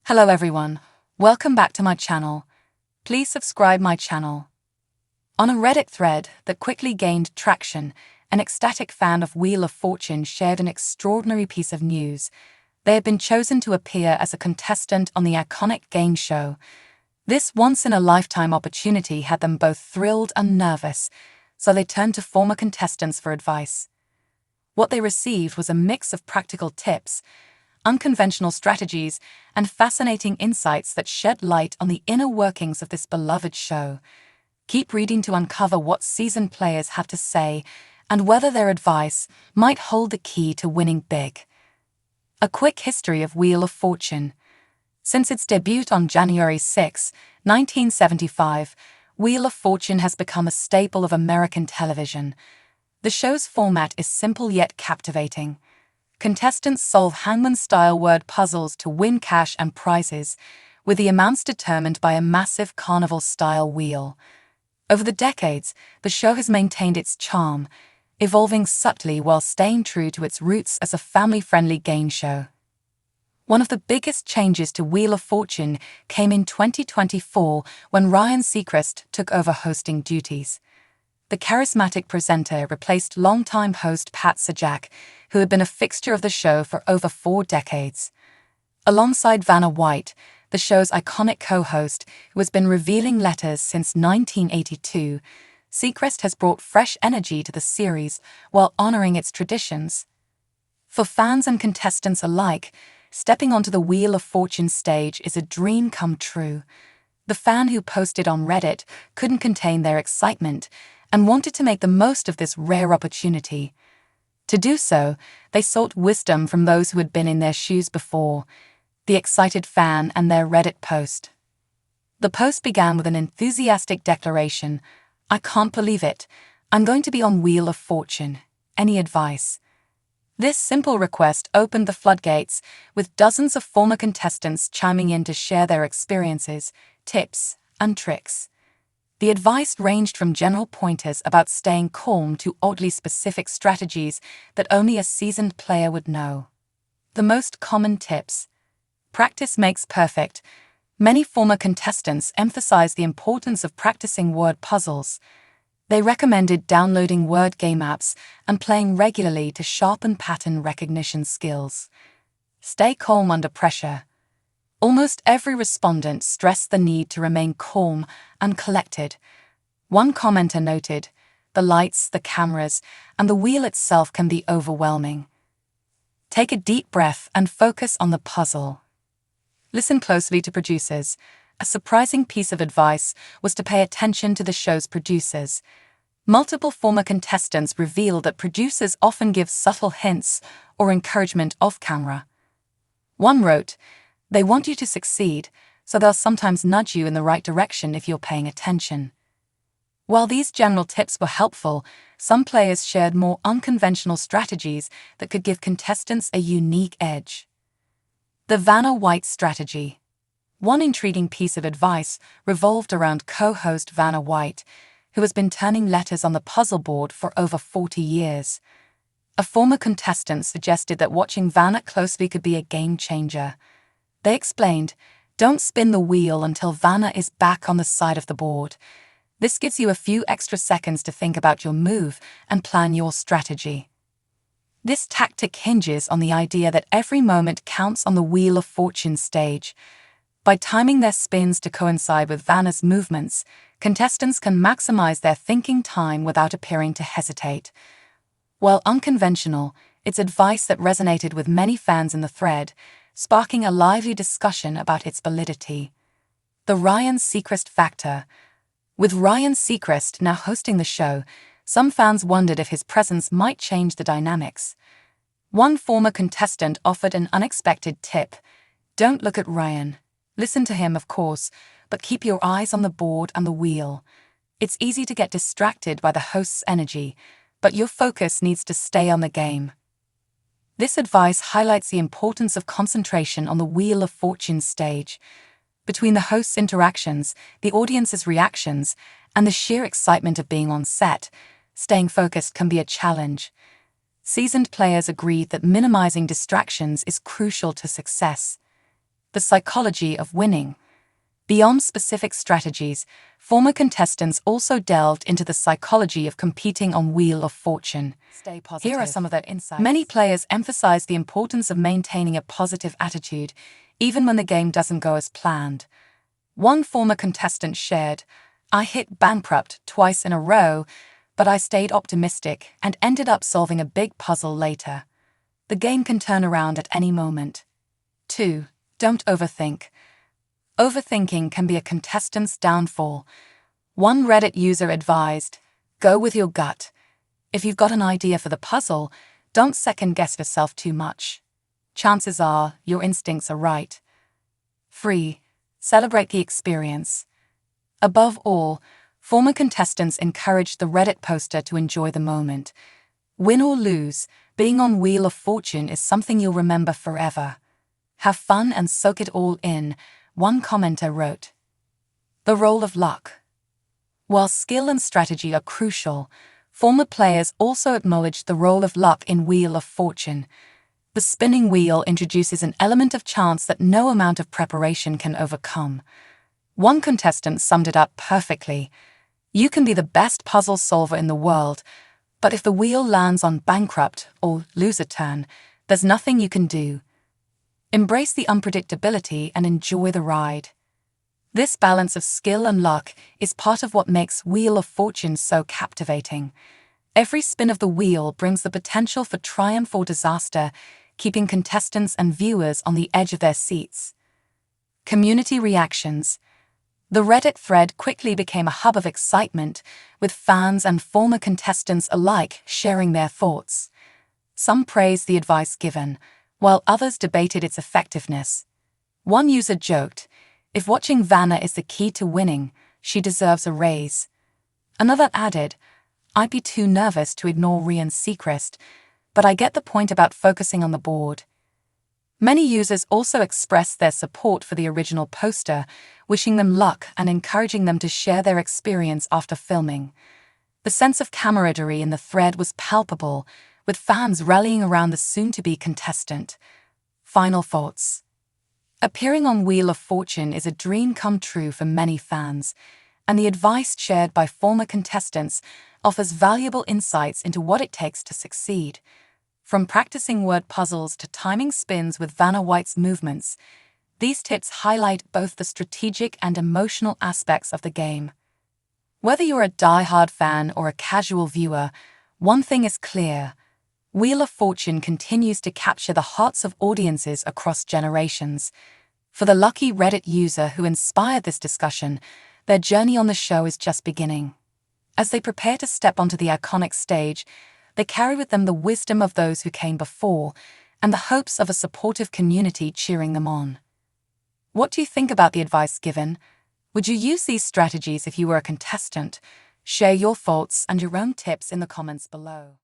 Hello everyone, welcome back to my channel. Please subscribe my channel. On a Reddit thread that quickly gained traction, an ecstatic fan of Wheel of Fortune shared an extraordinary piece of news. They had been chosen to appear as a contestant on the iconic game show. This once-in-a-lifetime opportunity had them both thrilled and nervous, so they turned to former contestants for advice. What they received was a mix of practical tips, unconventional strategies, and fascinating insights that shed light on the inner workings of this beloved show. Keep reading to uncover what seasoned players have to say and whether their advice might hold the key to winning big. A quick history of Wheel of Fortune. Since its debut on January 6, 1975, Wheel of Fortune has become a staple of American television. The show's format is simple yet captivating. Contestants solve hangman-style word puzzles to win cash and prizes, with the amounts determined by a massive carnival-style wheel. Over the decades, the show has maintained its charm, evolving subtly while staying true to its roots as a family-friendly game show. One of the biggest changes to Wheel of Fortune came in 2024 when Ryan Seacrest took over hosting duties. The charismatic presenter replaced longtime host Pat Sajak, who had been a fixture of the show for over 4 decades. Alongside Vanna White, the show's iconic co-host, who has been revealing letters since 1982, Seacrest has brought fresh energy to the series while honoring its traditions. For fans and contestants alike, stepping onto the Wheel of Fortune stage is a dream come true. The fan who posted on Reddit couldn't contain their excitement and wanted to make the most of this rare opportunity. To do so, they sought wisdom from those who had been in their shoes before, the excited fan and their Reddit post. The post began with an enthusiastic declaration: "I can't believe it. I'm going to be on Wheel of Fortune. Any advice?" This simple request opened the floodgates, with dozens of former contestants chiming in to share their experiences, tips, and tricks. The advice ranged from general pointers about staying calm to oddly specific strategies that only a seasoned player would know. The most common tips. Practice makes perfect. Many former contestants emphasize the importance of practicing word puzzles. They recommended downloading word game apps and playing regularly to sharpen pattern recognition skills. Stay calm under pressure. Almost every respondent stressed the need to remain calm and collected. One commenter noted, "The lights, the cameras, and the wheel itself can be overwhelming. Take a deep breath and focus on the puzzle." Listen closely to producers. A surprising piece of advice was to pay attention to the show's producers. Multiple former contestants revealed that producers often give subtle hints or encouragement off-camera. One wrote, "They want you to succeed, so they'll sometimes nudge you in the right direction if you're paying attention." While these general tips were helpful, some players shared more unconventional strategies that could give contestants a unique edge. The Vanna White strategy. One intriguing piece of advice revolved around co-host Vanna White, who has been turning letters on the puzzle board for over 40 years. A former contestant suggested that watching Vanna closely could be a game changer. They explained, "Don't spin the wheel until Vanna is back on the side of the board. This gives you a few extra seconds to think about your move and plan your strategy." This tactic hinges on the idea that every moment counts on the Wheel of Fortune stage. By timing their spins to coincide with Vanna's movements, contestants can maximize their thinking time without appearing to hesitate. While unconventional, it's advice that resonated with many fans in the thread, sparking a lively discussion about its validity. The Ryan Seacrest factor. With Ryan Seacrest now hosting the show, some fans wondered if his presence might change the dynamics. One former contestant offered an unexpected tip: "Don't look at Ryan. Listen to him, of course, but keep your eyes on the board and the wheel. It's easy to get distracted by the host's energy, but your focus needs to stay on the game." This advice highlights the importance of concentration on the Wheel of Fortune stage. Between the host's interactions, the audience's reactions, and the sheer excitement of being on set, staying focused can be a challenge. Seasoned players agreed that minimizing distractions is crucial to success. the psychology of winning. Beyond specific strategies, former contestants also delved into the psychology of competing on Wheel of Fortune. Stay positive. Here are some of their insights. Many players emphasize the importance of maintaining a positive attitude, even when the game doesn't go as planned. One former contestant shared, "I hit bankrupt twice in a row, but I stayed optimistic and ended up solving a big puzzle later." The game can turn around at any moment. 2. Don't overthink. Overthinking can be a contestant's downfall. One Reddit user advised, "Go with your gut. If you've got an idea for the puzzle, don't second-guess yourself too much. Chances are your instincts are right." 3. Celebrate the experience. Above all, former contestants encouraged the Reddit poster to enjoy the moment. Win or lose, being on Wheel of Fortune is something you'll remember forever. Have fun and soak it all in, one commenter wrote. The role of luck. While skill and strategy are crucial, former players also acknowledged the role of luck in Wheel of Fortune. The spinning wheel introduces an element of chance that no amount of preparation can overcome. One contestant summed it up perfectly. "You can be the best puzzle solver in the world, but if the wheel lands on bankrupt or loser turn, there's nothing you can do. Embrace the unpredictability and enjoy the ride." This balance of skill and luck is part of what makes Wheel of Fortune so captivating. Every spin of the wheel brings the potential for triumph or disaster, keeping contestants and viewers on the edge of their seats. Community reactions. The Reddit thread quickly became a hub of excitement, with fans and former contestants alike sharing their thoughts. Some praised the advice given, while others debated its effectiveness. One user joked, "If watching Vanna is the key to winning, she deserves a raise." Another added, "I'd be too nervous to ignore Ryan's Seacrest, but I get the point about focusing on the board." Many users also expressed their support for the original poster, wishing them luck and encouraging them to share their experience after filming. The sense of camaraderie in the thread was palpable, with fans rallying around the soon-to-be contestant. Final thoughts. Appearing on Wheel of Fortune is a dream come true for many fans, and the advice shared by former contestants offers valuable insights into what it takes to succeed. From practicing word puzzles to timing spins with Vanna White's movements, these tips highlight both the strategic and emotional aspects of the game. Whether you're a die-hard fan or a casual viewer, one thing is clear. Wheel of Fortune continues to capture the hearts of audiences across generations. For the lucky Reddit user who inspired this discussion, their journey on the show is just beginning. As they prepare to step onto the iconic stage, they carry with them the wisdom of those who came before and the hopes of a supportive community cheering them on. What do you think about the advice given? Would you use these strategies if you were a contestant? Share your thoughts and your own tips in the comments below.